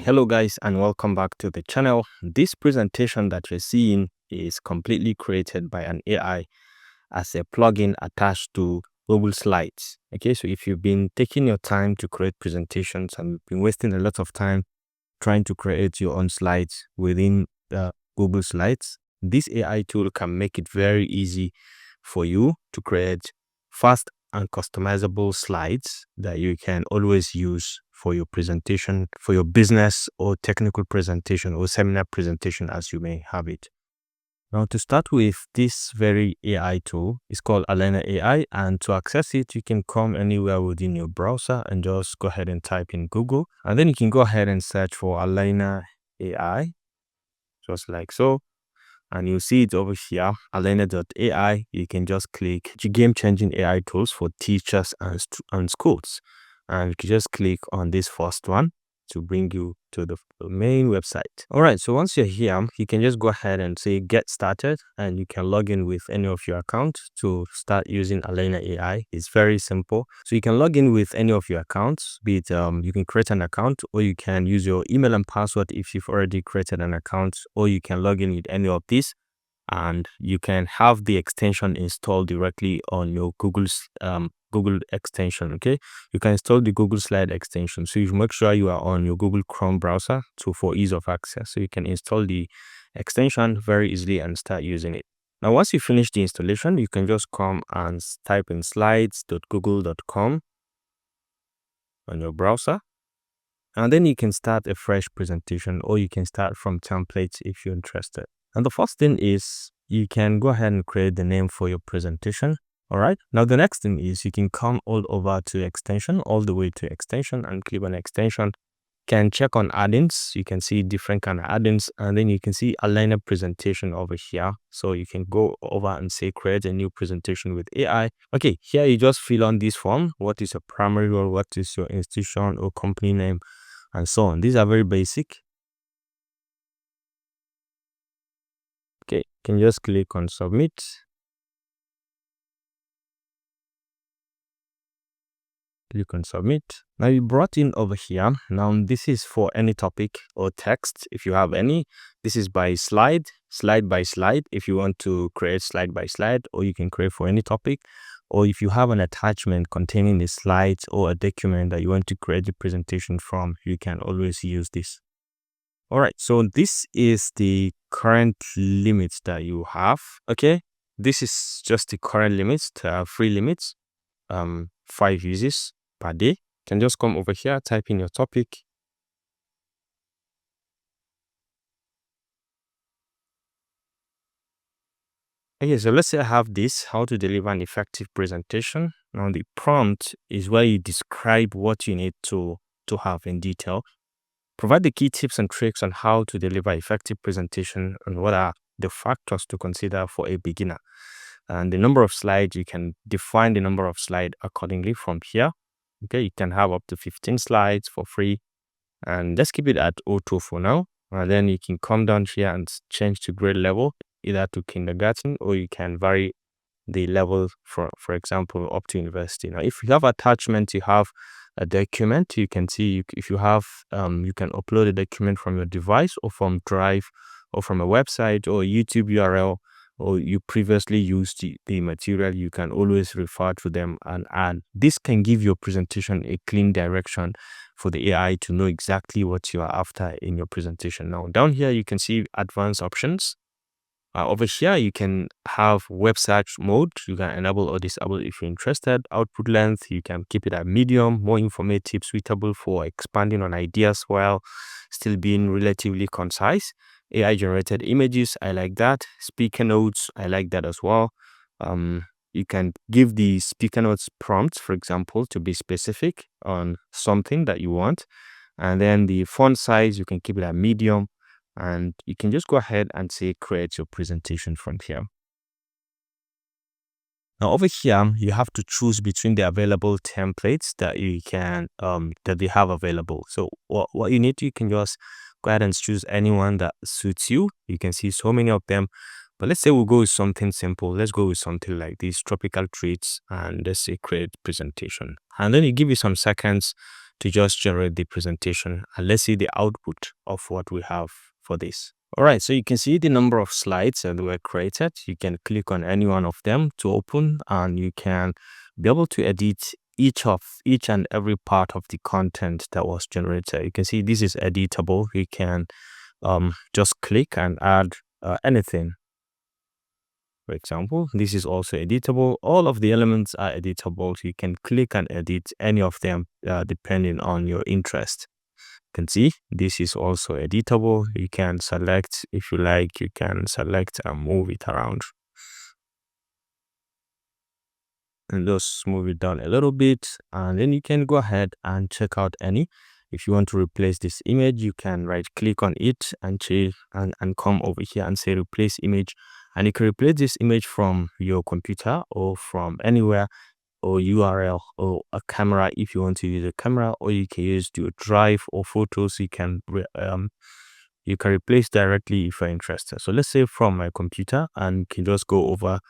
Hello guys and welcome back to the channel. This presentation that you're seeing is completely created by an AI as a plugin attached to Google Slides. Okay, so if you've been taking your time to create presentations and been wasting a lot of time trying to create your own slides within the Google Slides, this AI tool can make it very easy for you to create fast and customizable slides that you can always use for your presentation, for your business or technical presentation or seminar presentation as you may have it. Now, to start with, this very AI tool is called Alena AI, and to access it, you can come anywhere within your browser and just go ahead and type in Google, and then you can go ahead and search for Alayna AI, just like so. And you'll see it over here, Alayna.ai. You can just click game-changing AI tools for teachers and schools. And you can just click on this first one to bring you to the main website. All right, so once you're here, you can just go ahead and say get started, and you can log in with any of your accounts to start using Alena AI. It's very simple. So you can log in with any of your accounts, be it you can create an account, or you can use your email and password if you've already created an account, or you can log in with any of these, and you can have the extension installed directly on your Google extension. Okay, you can install the Google Slide extension, so you make sure you are on your Google Chrome browser for ease of access, so you can install the extension very easily and start using it. Now, once you finish the installation, you can just come and type in slides.google.com on your browser, and then you can start a fresh presentation, or you can start from templates if you're interested. And the first thing is you can go ahead and create the name for your presentation. All right. Now, the next thing is you can come all over to extension, all the way to extension, and click on extension. Can check on add-ins. You can see different kind of add-ins, and then you can see Aligner presentation over here. So you can go over and say create a new presentation with AI. Okay, here you just fill on this form. What is your primary role? What is your institution or company name, and so on. These are very basic. Okay, you can just click on submit. Click on submit. Now you brought in over here. Now this is for any topic or text if you have any. This is by slide by slide if you want to create slide by slide, or you can create for any topic, or if you have an attachment containing the slides or a document that you want to create the presentation from, you can always use this. All right, so this is the current limits that you have. Okay, this is just the current limits, free limits, 5 uses per day. You can just come over here, type in your topic. Okay, so let's say I have this, how to deliver an effective presentation. Now the prompt is where you describe what you need to have in detail. Provide the key tips and tricks on how to deliver effective presentation and what are the factors to consider for a beginner. And the number of slides, you can define the number of slides accordingly from here. Okay, you can have up to 15 slides for free. And let's keep it at auto for now. And then you can come down here and change to grade level, either to kindergarten, or you can vary the level for example, up to university. Now, if you have attachment, you have a document, you can see if you have, you can upload a document from your device or from Drive or from a website or a YouTube URL, or you previously used the material, you can always refer to them and add. This can give your presentation a clean direction for the AI to know exactly what you are after in your presentation. Now, down here, you can see advanced options. Over here, you can have website mode. You can enable or disable if you're interested. Output length, you can keep it at medium, more informative, suitable for expanding on ideas while still being relatively concise. AI generated images, I like that. Speaker notes, I like that as well. You can give the speaker notes prompts, for example, to be specific on something that you want. And then the font size, you can keep it at medium. And you can just go ahead and say create your presentation from here. Now over here, you have to choose between the available templates that you can that they have available. So what you need, you can just go ahead and choose anyone that suits you. You can see so many of them, but let's say we'll go with something simple. Let's go with something like these tropical treats, and let's say create presentation. And then you give you some seconds to just generate the presentation. And let's see the output of what we have for this. All right, so you can see the number of slides that were created. You can click on any one of them to open, and you can be able to edit each and every part of the content that was generated. You can see this is editable. You can just click and add anything. For example, this is also editable. All of the elements are editable. So you can click and edit any of them depending on your interest. You can see this is also editable. You can select, if you like, you can select and move it around. And just move it down a little bit, and then you can go ahead and check out any. If you want to replace this image, you can right click on it and change and come over here and say replace image, and you can replace this image from your computer or from anywhere, or URL or a camera if you want to use a camera, or you can use your drive or photos. You can replace directly if you're interested. So let's say from my computer, and you can just go over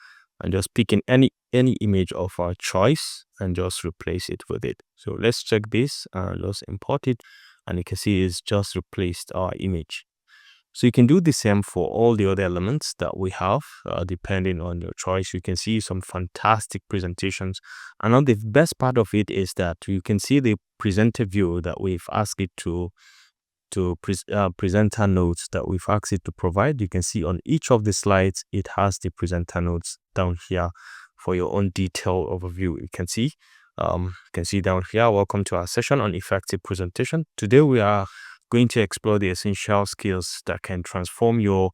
and just pick in any image of our choice and just replace it with it. So let's check this and just import it, and you can see it's just replaced our image. So you can do the same for all the other elements that we have, depending on your choice. You can see some fantastic presentations. And now the best part of it is that you can see the presenter view that we've asked it to presenter notes that we've asked it to provide. You can see on each of the slides, it has the presenter notes down here for your own detailed overview. You can see down here, welcome to our session on effective presentation. Today, we are going to explore the essential skills that can transform you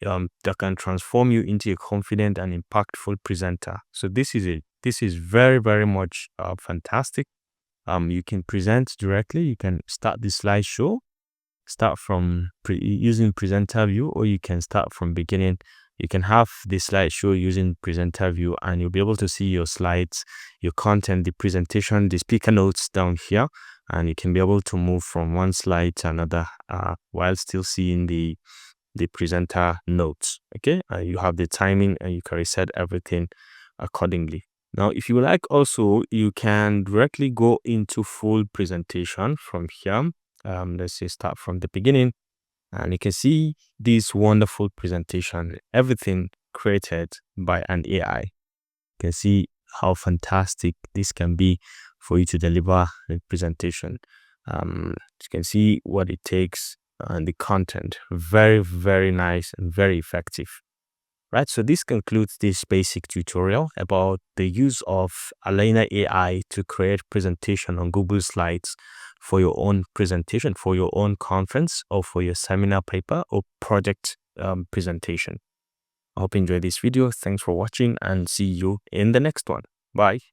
into a confident and impactful presenter. So this is very, very much fantastic. You can present directly. You can start the slideshow, start from using presenter view, or you can start from beginning. You can have the slideshow using presenter view, and you'll be able to see your slides, your content, the presentation, the speaker notes down here, and you can be able to move from one slide to another while still seeing the presenter notes. Okay, you have the timing, and you can reset everything accordingly. Now, if you like, also you can directly go into full presentation from here. Let's say start from the beginning, and you can see this wonderful presentation, everything created by an AI. You can see how fantastic this can be for you to deliver a presentation. You can see what it takes and the content. Very, very nice and very effective. Right, so this concludes this basic tutorial about the use of Alayna AI to create presentation on Google Slides for your own presentation, for your own conference, or for your seminar paper or project presentation. I hope you enjoyed this video. Thanks for watching, and see you in the next one. Bye.